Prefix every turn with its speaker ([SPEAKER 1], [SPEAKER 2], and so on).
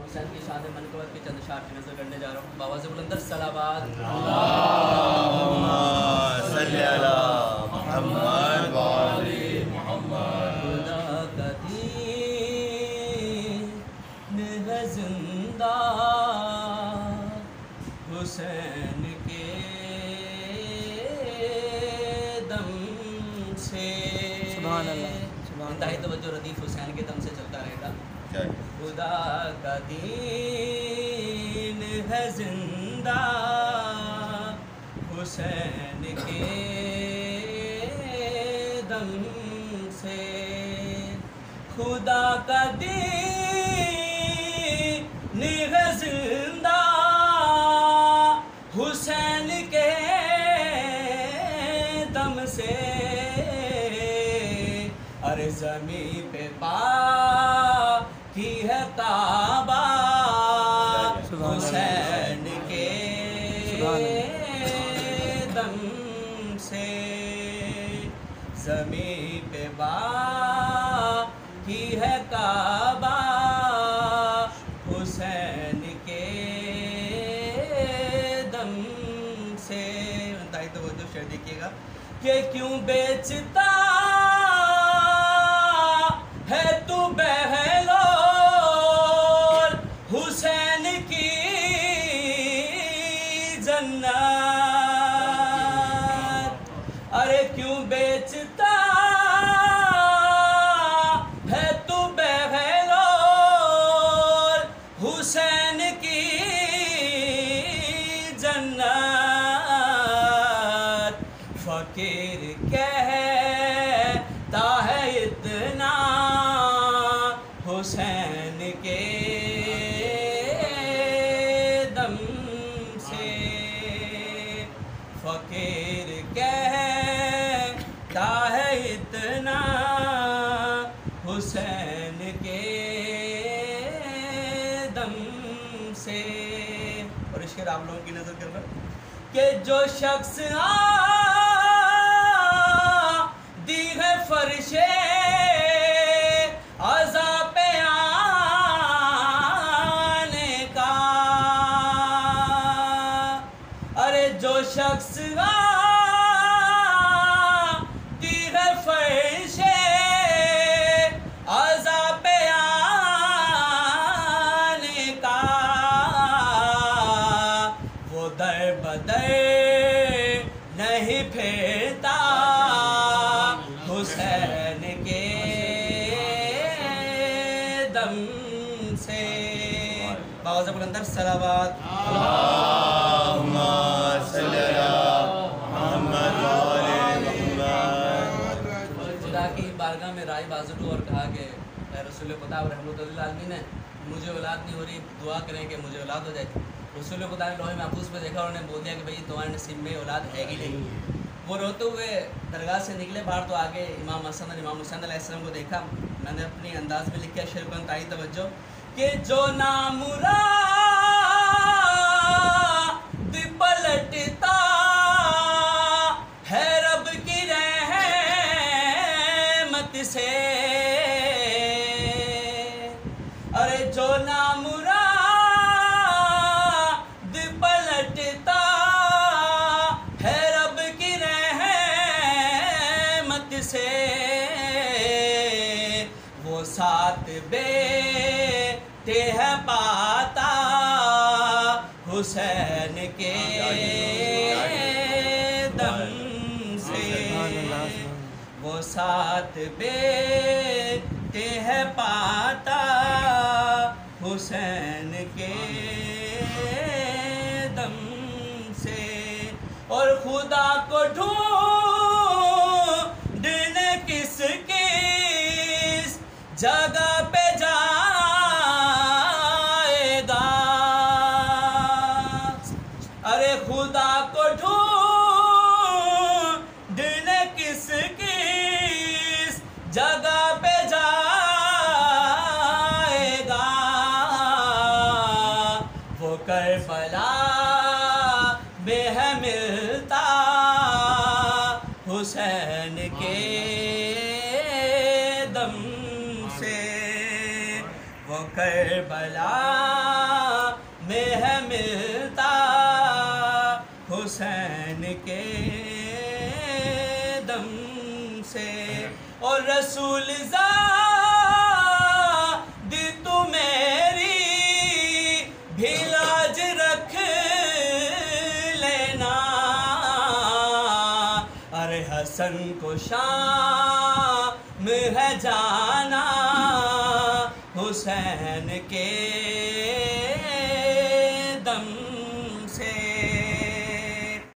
[SPEAKER 1] हुसैन की शान मनक़बत की चंद शार की नज़र करने जा रहा हूँ। बाबा से बुलंदर सलावत
[SPEAKER 2] सल्ली अला मुहम्मद व आले मुहम्मद।
[SPEAKER 1] खुदा का दीन है जिंदा हुसैन के दम से।
[SPEAKER 3] सुभान अल्लाह, सुभान
[SPEAKER 1] इंतहाई तवज्जो रदीफ हुसैन के दम से चलता रहेगा। खुदा का दीन है जिंदा हुसैन के दम से। खुदा का दीन है जिंदा हुसैन के दम से। अरे ज़मीं पे की है काबा हुसैन के दम से। ज़मीं पे की है काबा हुसैन के दम से। तो वो जो शेर देखिएगा कि क्यों बेचता है तू बहलोल हुसैन की जन्नत। अरे क्यों बेचता है तू बहलोल हुसैन की जन्नत। फकीर कहता है इतना हुसैन के दम से। फकीर कहता है इतना हुसैन के दम से। और इसके आप लोगों की नजर कर रहे कि जो शख्स दी है फर्शे अज़ाब पे आने का। अरे जो शख्स दी है फर्शे अज़ाब पे आने का। वो दर बदर नहीं फिरता हुसैन के दम से। बाबा से बुलंदर सलावत खुदा की बारगाह में राय बाजुटू और कहा कि रसूल खुदा रहमतुल्लिल आलमीन है, मुझे औलाद नहीं हो रही, दुआ करें कि मुझे औलाद हो जाए। रसूल खुदा ने लोहे महफूज पे देखा, उन्होंने बोल दिया कि भाई तुम्हारे नसीब में औलाद है ही नहीं। वो रोते हुए दरगाह से निकले बाहर, तो आगे इमाम हसन और इमाम हुसैन अलैहिस्सलाम को देखा। मैंने अपनी अंदाज में लिखा शेर को इंतहाई तवज्जो कि जो नामुराद पलटता है रब की रहमत से। अरे जो नामुराद पलटता है रब की रहमत से। वो साथ बेटे है पाता हुसैन के दम से। वो साथ बेटे है पाता हुसैन के दम से। और खुदा को ढूंढने किस किस जगह पे जाएगा। अरे खुदा को ढूंढने किस किस जगह पे जाएगा। वो करबला में है मिलता हुसैन के दम से। वो करबला मिलता हुसैन के दम से। और रसूल ज़ाद तू मेरी भी लाज रख लेना। अरे हसन को शाम है जाना हुसैन के